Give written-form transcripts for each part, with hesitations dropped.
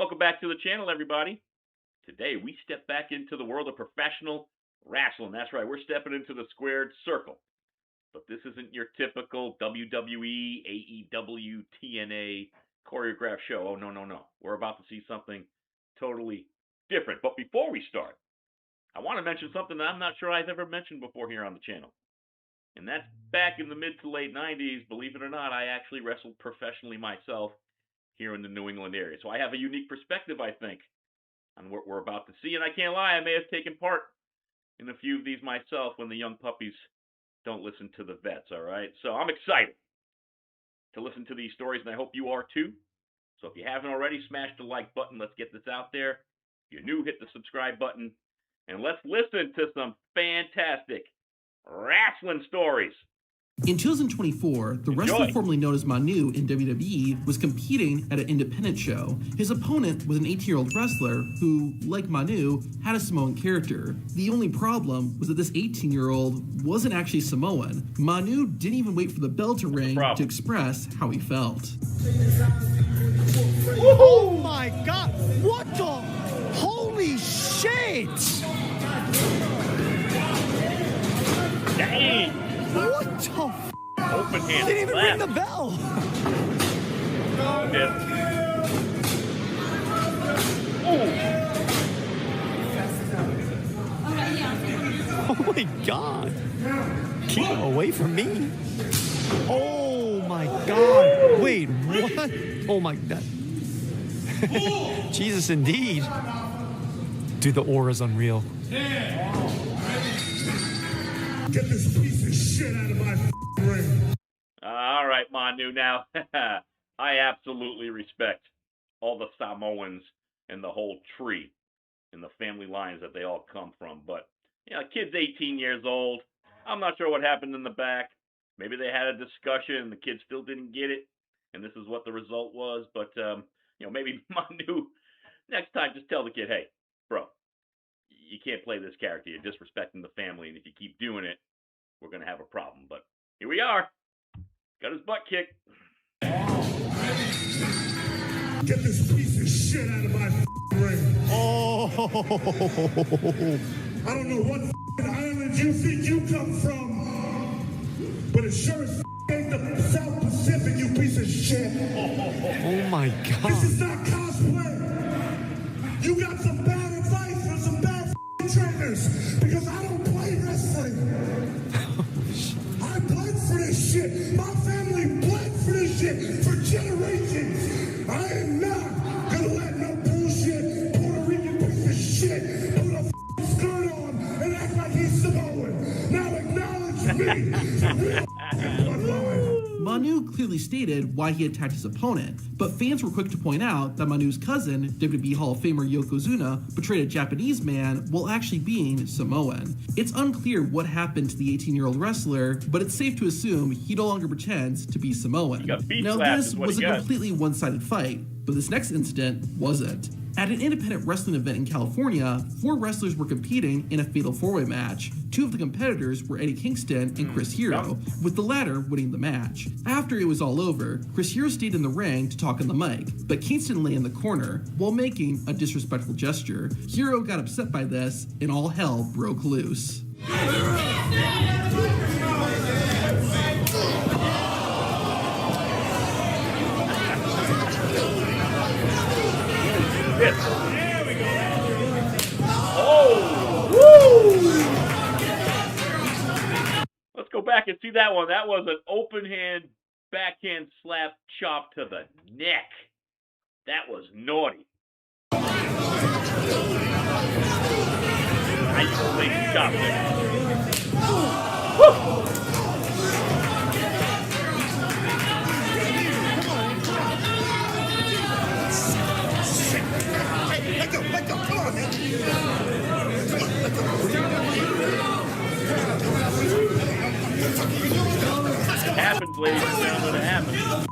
Welcome back to the channel, everybody. Today, we step back into the world of professional wrestling. That's right, we're stepping into the squared circle. But this isn't your typical WWE, AEW, TNA choreographed show. Oh, no, no, no. We're about to see something totally different. But before we start, I want to mention something that I'm not sure I've ever mentioned before here on the channel. And that's back in the mid to late 90s. Believe it or not, I actually wrestled professionally myself here in the New England area. So I have a unique perspective, I think, on what we're about to see. And I can't lie, I may have taken part in a few of these myself when the young puppies don't listen to the vets, all right? So I'm excited to listen to these stories, and I hope you are too. So if you haven't already, smash the like button. Let's get this out there. If you're new, hit the subscribe button. And let's listen to some fantastic wrestling stories. In 2024, the wrestler formerly known as Manu in WWE was competing at an independent show. His opponent was an 18-year-old wrestler who, like Manu, had a Samoan character. The only problem was that this 18-year-old wasn't actually Samoan. Manu didn't even wait for the bell to ring to express how he felt. Oh my God! What the? Holy shit! Dang! What the f? Open hand. Didn't even ring the bell. Oh my God! Keep him away from me. Oh my God! Wait, what? Oh my God! Jesus, indeed. Dude, the aura's unreal. Get this piece of shit out of my ring. All right, Manu. Now, I absolutely respect all the Samoans and the whole tree and the family lines that they all come from. But, you know, kid's 18 years old. I'm not sure what happened in the back. Maybe they had a discussion and the kid still didn't get it. And this is what the result was. But, you know, maybe Manu, next time, just tell the kid, hey, bro, you can't play this character. You're disrespecting the family, and if you keep doing it, we're going to have a problem. But here we are. Got his butt kicked. Get this piece of shit out of my ring. Oh! I don't know what island you think you come from, but it sure as ain't the South Pacific, you piece of shit. Oh my God! This is not cosplay. You got some bad advice from some bad trainers because I don't play wrestling. I bled for this shit. My family bled for this shit for generations. I am not gonna let no bullshit Puerto Rican piece of shit put a skirt on and act like he's Samoan. Now acknowledge me. Manu clearly stated why he attacked his opponent, but fans were quick to point out that Manu's cousin, WWE Hall of Famer Yokozuna, betrayed a Japanese man while actually being Samoan. It's unclear what happened to the 18-year-old wrestler, but it's safe to assume he no longer pretends to be Samoan. Now, this was a completely one-sided fight, but this next incident wasn't. At an independent wrestling event in California, 4 wrestlers were competing in a fatal 4-way match. 2 of the competitors were Eddie Kingston and Chris Hero, with the latter winning the match. After it was all over, Chris Hero stayed in the ring to talk on the mic, but Kingston lay in the corner while making a disrespectful gesture. Hero got upset by this, and all hell broke loose. There we go. Oh, woo! Let's go back and see that one. That was an open hand, backhand slap chop to the neck. That was naughty. Nice chop there. Woo! Let go, come on, man. It happens, ladies and gentlemen, it happens.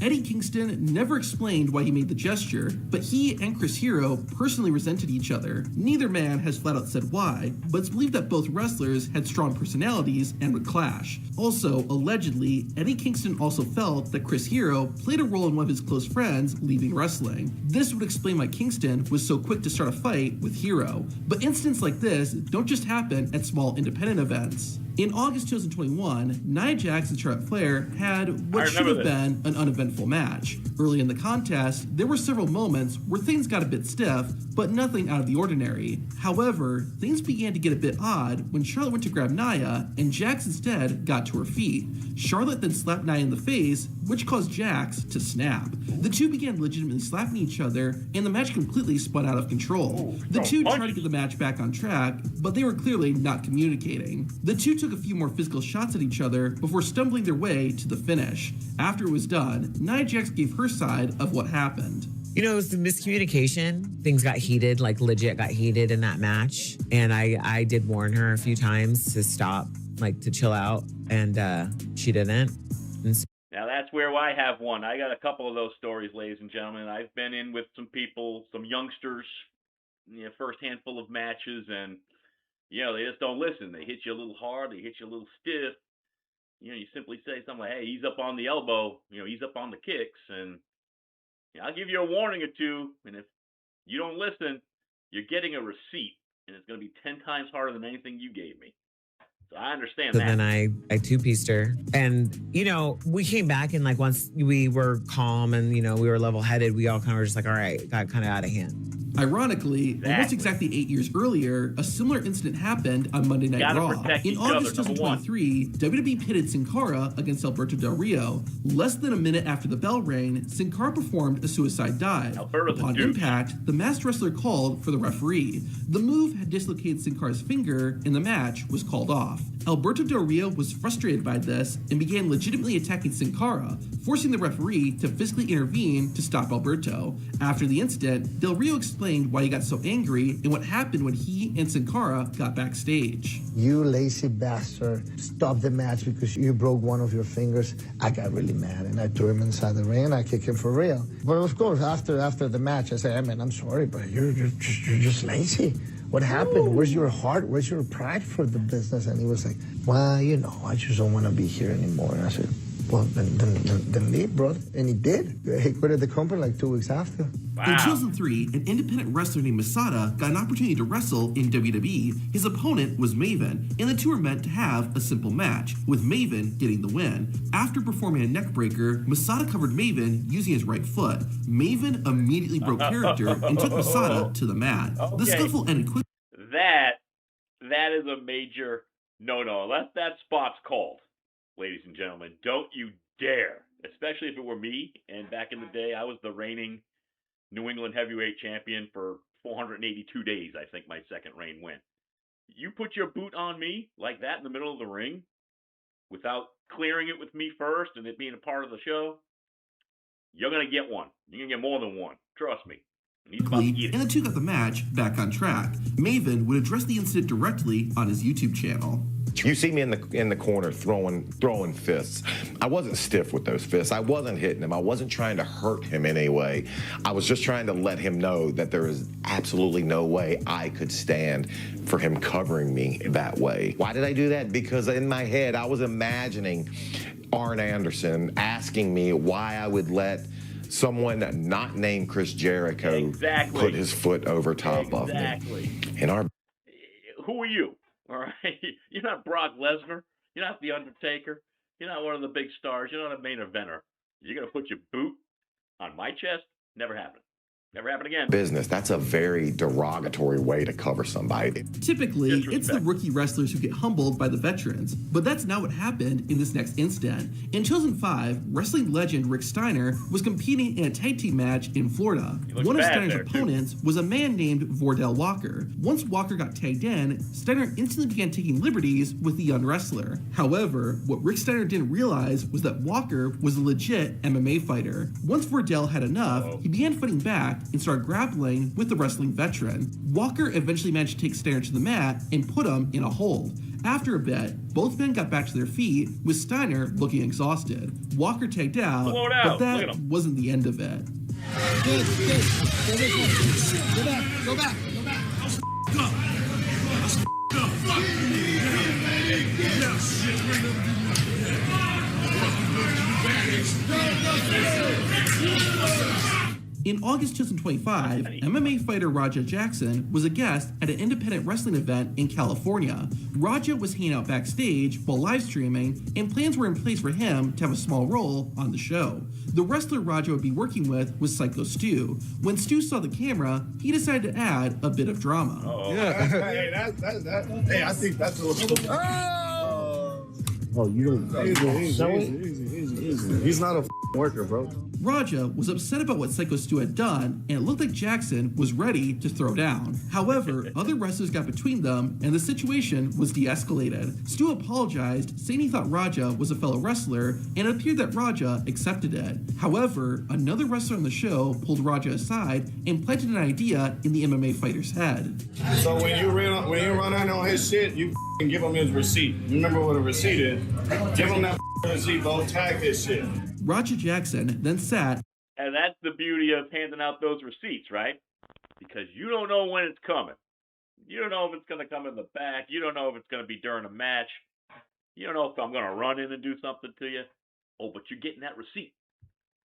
Eddie Kingston Kingston never explained why he made the gesture, but he and Chris Hero personally resented each other. Neither man has flat out said why, but it's believed that both wrestlers had strong personalities and would clash. Also, allegedly, Eddie Kingston also felt that Chris Hero played a role in one of his close friends leaving wrestling. This would explain why Kingston was so quick to start a fight with Hero. But incidents like this don't just happen at small independent events. In August 2021, Nia Jax and Charlotte Flair had what should have been an uneventful match. Early in the contest, there were several moments where things got a bit stiff, but nothing out of the ordinary. However, things began to get a bit odd when Charlotte went to grab Nia, and Jax instead got to her feet. Charlotte then slapped Nia in the face, which caused Jax to snap. The two began legitimately slapping each other, and the match completely spun out of control. The two tried to get the match back on track, but they were clearly not communicating. The two took a few more physical shots at each other before stumbling their way to the finish. After it was done, Nia Jax gave her side of what happened. You know, it was the miscommunication. Things got heated, like legit got heated in that match. And I did warn her a few times to stop, like to chill out, and she didn't. And so now that's where I have one. I got a couple of those stories, ladies and gentlemen. I've been in with some people, some youngsters, first handful of matches, and they just don't listen. They hit you a little hard, they hit you a little stiff. You simply say something like, hey, he's up on the elbow, he's up on the kicks, and I'll give you a warning or two, and if you don't listen, you're getting a receipt, and it's going to be 10 times harder than anything you gave me. So I understand that. Then I two-pieced her. And, we came back, and like once we were calm and, we were level-headed, we all kind of were just like, all right, got kind of out of hand. Ironically, almost exactly 8 years earlier, a similar incident happened on Monday Night Raw. In August 2023, WWE pitted Sin Cara against Alberto Del Rio. Less than a minute after the bell rang, Sin Cara performed a suicide dive. Upon impact, the masked wrestler called for the referee. The move had dislocated Sin Cara's finger, and the match was called off. Alberto Del Rio was frustrated by this and began legitimately attacking Sin Cara, forcing the referee to physically intervene to stop Alberto. After the incident, Del Rio explained why he got so angry and what happened when he and Sin Cara got backstage. You lazy bastard, stop the match because you broke one of your fingers. I got really mad and I threw him inside the ring and I kicked him for real. But of course, after the match, I said, hey man, I'm sorry, but you're just lazy. What happened? Where's your heart? Where's your pride for the business? And he was like, well, I just don't want to be here anymore. And I said, well, then leave, bro. And he did. He quit the company like 2 weeks after. Wow. In 2003, an independent wrestler named Masada got an opportunity to wrestle in WWE. His opponent was Maven, and the two were meant to have a simple match, with Maven getting the win. After performing a neckbreaker, Masada covered Maven using his right foot. Maven immediately broke character and took Masada to the mat. The scuffle ended quickly. That is a major no-no. That spot's called. Ladies and gentlemen, don't you dare, especially if it were me, and back in the day, I was the reigning New England heavyweight champion for 482 days, I think my second reign went. You put your boot on me like that in the middle of the ring without clearing it with me first and it being a part of the show, you're going to get one. You're going to get more than one. Trust me. And the two got the match back on track. Maven would address the incident directly on his YouTube channel. You see me in the corner throwing fists. I wasn't stiff with those fists. I wasn't hitting him. I wasn't trying to hurt him in any way. I was just trying to let him know that there is absolutely no way I could stand for him covering me that way. Why did I do that? Because in my head, I was imagining Arn Anderson asking me why I would let someone not named Chris Jericho put his foot over top of me. Who are you? All right, you're not Brock Lesnar. You're not The Undertaker. You're not one of the big stars. You're not a main eventer. You're going to put your boot on my chest? Never happened. Never happen again. Business. That's a very derogatory way to cover somebody. Typically, it's the rookie wrestlers who get humbled by the veterans, but that's not what happened in this next incident. In 2005, wrestling legend Rick Steiner was competing in a tag team match in Florida. One of Steiner's opponents was a man named Vordell Walker. Once Walker got tagged in, Steiner instantly began taking liberties with the young wrestler. However, what Rick Steiner didn't realize was that Walker was a legit MMA fighter. Once Vordell had enough, he began fighting back and started grappling with the wrestling veteran. Walker eventually managed to take Steiner to the mat and put him in a hold. After a bit, both men got back to their feet, with Steiner looking exhausted. Walker tagged out, Blown but out. Look at that him. wasn't the end of it. Go back. In August 2025, MMA fighter Raja Jackson was a guest at an independent wrestling event in California. Raja was hanging out backstage while live streaming, and plans were in place for him to have a small role on the show. The wrestler Raja would be working with was Psycho Stu. When Stu saw the camera, he decided to add a bit of drama. Yeah. Hey, hey, I think that's a little. Oh, you don't. Easy. He's not a worker, bro. Raja was upset about what Psycho Stu had done, and it looked like Jackson was ready to throw down. However, other wrestlers got between them, and the situation was de-escalated. Stu apologized, saying he thought Raja was a fellow wrestler, and it appeared that Raja accepted it. However, another wrestler on the show pulled Raja aside and planted an idea in the MMA fighter's head. So when you run out on his shit, you give him his receipt. Remember what a receipt is? Give him that receipt, bro. Tag his shit. Raja Jackson then sat. And that's the beauty of handing out those receipts, right? Because you don't know when it's coming. You don't know if it's going to come in the back. You don't know if it's going to be during a match. You don't know if I'm going to run in and do something to you. Oh, but you're getting that receipt.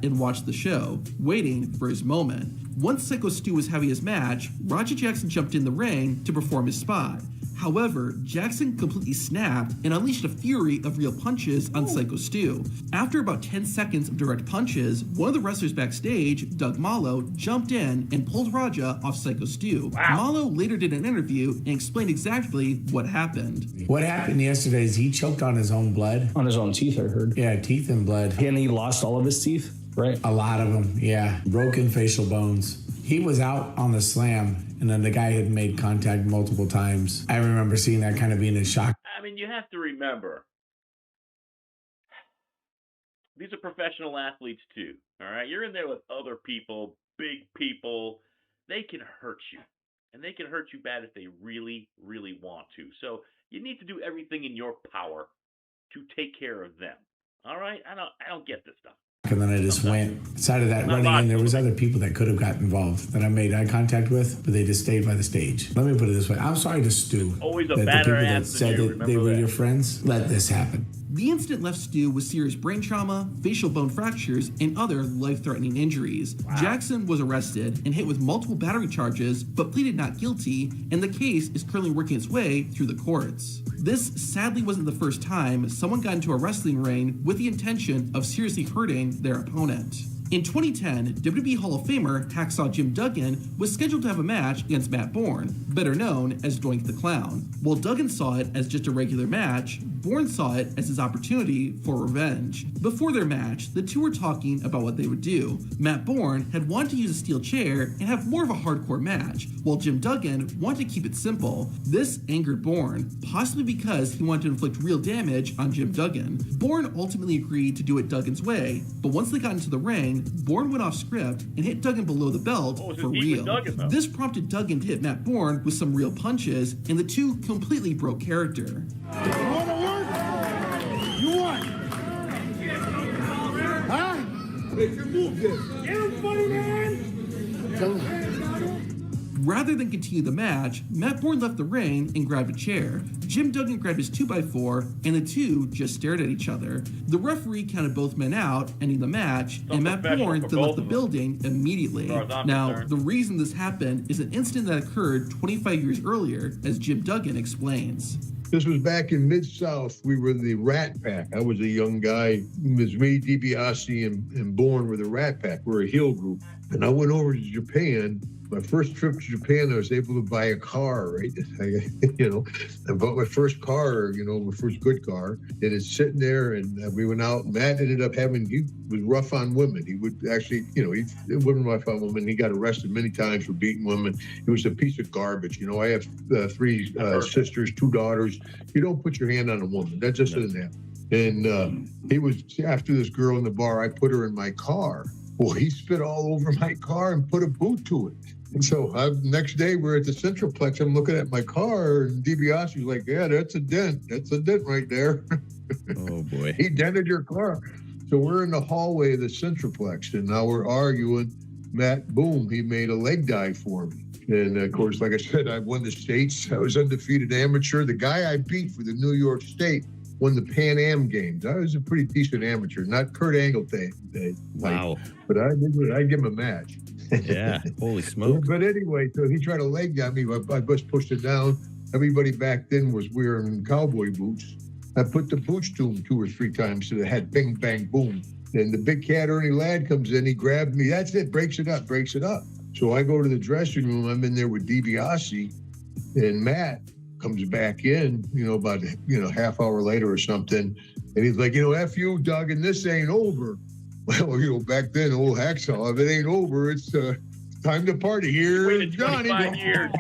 And watched the show, waiting for his moment. Once Psycho Stu was having his match, Raja Jackson jumped in the ring to perform his spot. However, Jackson completely snapped and unleashed a fury of real punches on Psycho Stu. After about 10 seconds of direct punches, one of the wrestlers backstage, Doug Mallow, jumped in and pulled Raja off Psycho Stu. Wow. Mallow later did an interview and explained exactly what happened. What happened yesterday is he choked on his own blood. On his own teeth, I heard. Yeah, teeth and blood. And he lost all of his teeth, right? A lot of them, yeah. Broken facial bones. He was out on the slam, and then the guy had made contact multiple times. I remember seeing that kind of being a shock. I mean, you have to remember, these are professional athletes too, all right? You're in there with other people, big people. They can hurt you, and they can hurt you bad if they really, really want to. So you need to do everything in your power to take care of them, all right? I don't get this stuff. And then I just went inside of that running in. There was other people that could have got involved that I made eye contact with, but they just stayed by the stage. Let me put it this way. I'm sorry to Stu. Always a that the badder people that ass than said you, that they remember were that. your friends let this happen. The incident left Stu with serious brain trauma, facial bone fractures, and other life-threatening injuries. Wow. Jackson was arrested and hit with multiple battery charges, but pleaded not guilty, and the case is currently working its way through the courts. This sadly wasn't the first time someone got into a wrestling ring with the intention of seriously hurting their opponent. In 2010, WWE Hall of Famer Hacksaw Jim Duggan was scheduled to have a match against Matt Bourne, better known as Doink the Clown. While Duggan saw it as just a regular match, Bourne saw it as his opportunity for revenge. Before their match, the two were talking about what they would do. Matt Bourne had wanted to use a steel chair and have more of a hardcore match, while Jim Duggan wanted to keep it simple. This angered Bourne, possibly because he wanted to inflict real damage on Jim Duggan. Bourne ultimately agreed to do it Duggan's way, but once they got into the ring, Bourne went off script and hit Duggan below the belt for real. Duggan, this prompted Duggan to hit Matt Bourne with some real punches, and the two completely broke character. You want to work? You want? Huh? Make your move then. Get him, funny man! Come on. Rather than continue the match, Matt Bourne left the ring and grabbed a chair. Jim Duggan grabbed his 2x4, and the two just stared at each other. The referee counted both men out, ending the match, and Matt Bourne then left the building immediately. Now, the reason this happened is an incident that occurred 25 years earlier, as Jim Duggan explains. This was back in Mid-South. We were the Rat Pack. I was a young guy. It was me, DiBiase, and Bourne were the Rat Pack. We're a heel group. And I went over to Japan. My first trip to Japan, I was able to buy a car, right? I bought my first car, my first good car. And it's sitting there, and we went out. Matt ended up he was rough on women. He would actually, he wasn't rough on women. He got arrested many times for beating women. He was a piece of garbage. I have three sisters, 2 daughters. You don't put your hand on a woman. That just doesn't happen. And he was after this girl in the bar. I put her in my car. Well, he spit all over my car and put a boot to it. And so next day we're at the Centralplex. I'm looking at my car, and DiBiase's like, "Yeah, that's a dent. That's a dent right there." Oh boy. He dented your car. So we're in the hallway of the Centralplex, and now we're arguing. Matt, boom, he made a leg dive for me. And of course, like I said, I won the states. I was undefeated amateur. The guy I beat for the New York State won the Pan Am Games. I was a pretty decent amateur, not Kurt Angle Wow. But I'd give him a match. Yeah. Holy smoke. But anyway, so he tried to leg dive me. I just pushed it down. Everybody back then was wearing cowboy boots. I put the boots to him 2 or 3 times so it had bing, bang, boom. And the big cat Ernie Ladd comes in. He grabbed me. That's it. Breaks it up. So I go to the dressing room. I'm in there with DiBiase, and Matt comes back in, about, half hour later or something. And he's like, F you, Doug, and this ain't over. Well, back then, old Hacksaw, if it ain't over, it's time to party here. Waited 25 years.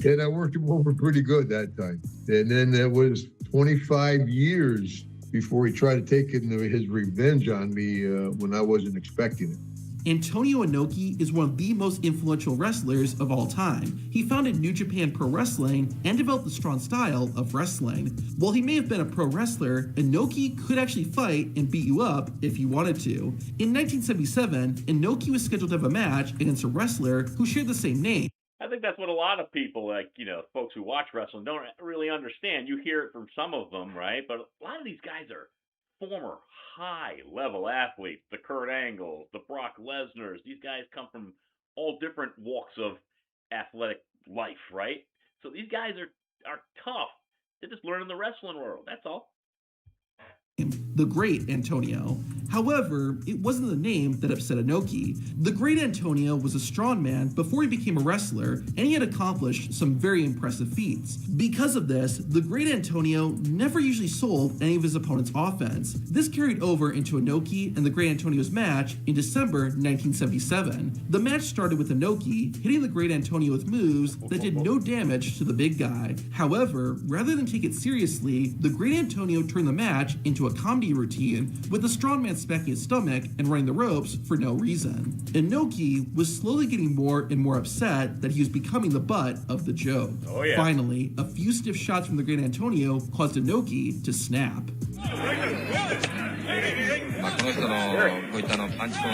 And I worked him over pretty good that time. And then it was 25 years before he tried to take his revenge on me when I wasn't expecting it. Antonio Inoki is one of the most influential wrestlers of all time. He founded New Japan Pro Wrestling and developed the strong style of wrestling. While he may have been a pro wrestler, Inoki could actually fight and beat you up if he wanted to. In 1977, Inoki was scheduled to have a match against a wrestler who shared the same name. I think that's what a lot of people, folks who watch wrestling, don't really understand. You hear it from some of them, right? But a lot of these guys are former high-level athletes, the Kurt Angles, the Brock Lesnars. These guys come from all different walks of athletic life, right? So these guys are tough. They're just learning the wrestling world. That's all. The Great Antonio. However, it wasn't the name that upset Inoki. The Great Antonio was a strongman before he became a wrestler, and he had accomplished some very impressive feats. Because of this, the Great Antonio never usually sold any of his opponent's offense. This carried over into Inoki and the Great Antonio's match in December 1977. The match started with Inoki hitting the Great Antonio with moves that did no damage to the big guy. However, rather than take it seriously, the Great Antonio turned the match into a comedy routine with the strongman smacking his stomach and running the ropes for no reason. Inoki was slowly getting more and more upset that he was becoming the butt of the joke. Oh, yeah. Finally, a few stiff shots from the Great Antonio caused Inoki to snap. この人のこういったパンチと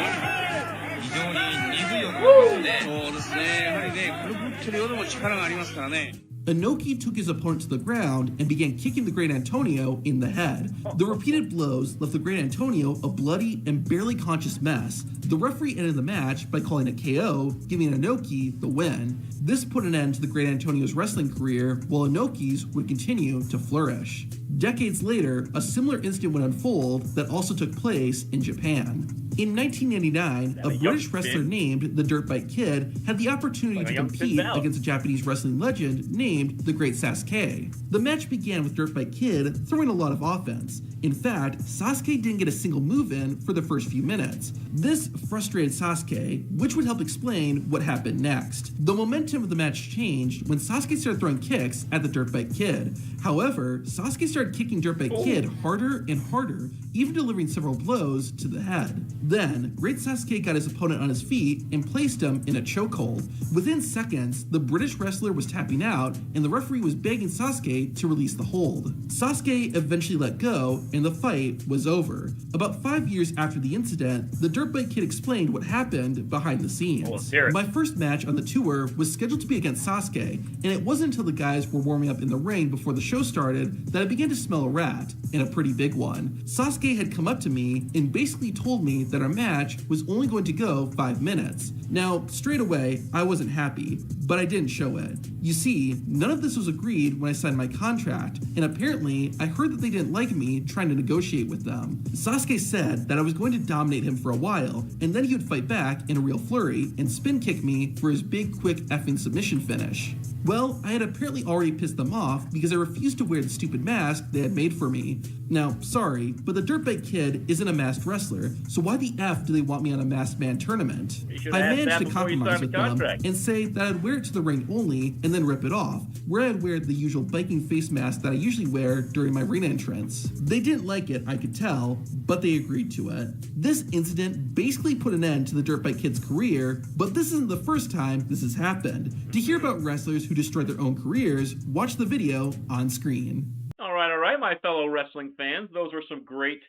非常に鈍いような感じでそうですねやはりねくるくるってるよりも力がありますからね Inoki took his opponent to the ground and began kicking the Great Antonio in the head. The repeated blows left the Great Antonio a bloody and barely conscious mess. The referee ended the match by calling it KO, giving Inoki the win. This put an end to the Great Antonio's wrestling career, while Inoki's would continue to flourish. Decades later, a similar incident would unfold that also took place in Japan. In 1999, a British wrestler named the Dirtbike Kid had the opportunity to compete against a Japanese wrestling legend named the Great Sasuke. The match began with Dirtbike Kid throwing a lot of offense. In fact, Sasuke didn't get a single move in for the first few minutes. This frustrated Sasuke, which would help explain what happened next. The momentum of the match changed when Sasuke started throwing kicks at the Dirtbike Kid. However, Sasuke started kicking Dirtbike Kid harder and harder, even delivering several blows to the head. Then, Great Sasuke got his opponent on his feet and placed him in a chokehold. Within seconds, the British wrestler was tapping out, and the referee was begging Sasuke to release the hold. Sasuke eventually let go, and the fight was over. About 5 years after the incident, the Dirtbike Kid explained what happened behind the scenes. My first match on the tour was scheduled to be against Sasuke, and it wasn't until the guys were warming up in the ring before the show started that I began to smell a rat, and a pretty big one. Sasuke had come up to me and basically told me that our match was only going to go 5 minutes. Now, straight away, I wasn't happy, but I didn't show it. You see, none of this was agreed when I signed my contract, and apparently, I heard that they didn't like me trying to negotiate with them. Sasuke said that I was going to dominate him for a while, and then he would fight back in a real flurry and spin kick me for his big, quick effing submission finish. Well, I had apparently already pissed them off because I refused to wear the stupid mask they had made for me. Now, sorry, but the Dirtbag Kid isn't a masked wrestler, so why the F do they want me on a Masked Man tournament? I managed to compromise with them and say that I'd wear it to the ring only and then rip it off, where I'd wear the usual biking face mask that I usually wear during my ring entrance. They didn't like it, I could tell, but they agreed to it. This incident basically put an end to the Dirtbag Kid's career, but this isn't the first time this has happened. To hear about wrestlers who destroyed their own careers, watch the video on screen. All right, my fellow wrestling fans. Those were some great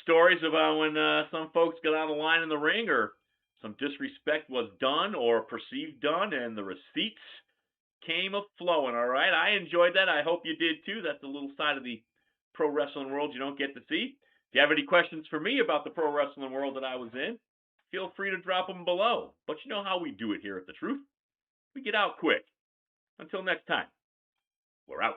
stories about when some folks got out of line in the ring or some disrespect was done or perceived done and the receipts came a-flowing, all right? I enjoyed that. I hope you did too. That's a little side of the pro wrestling world you don't get to see. If you have any questions for me about the pro wrestling world that I was in, feel free to drop them below. But you know how we do it here at The Truth. We get out quick. Until next time, we're out.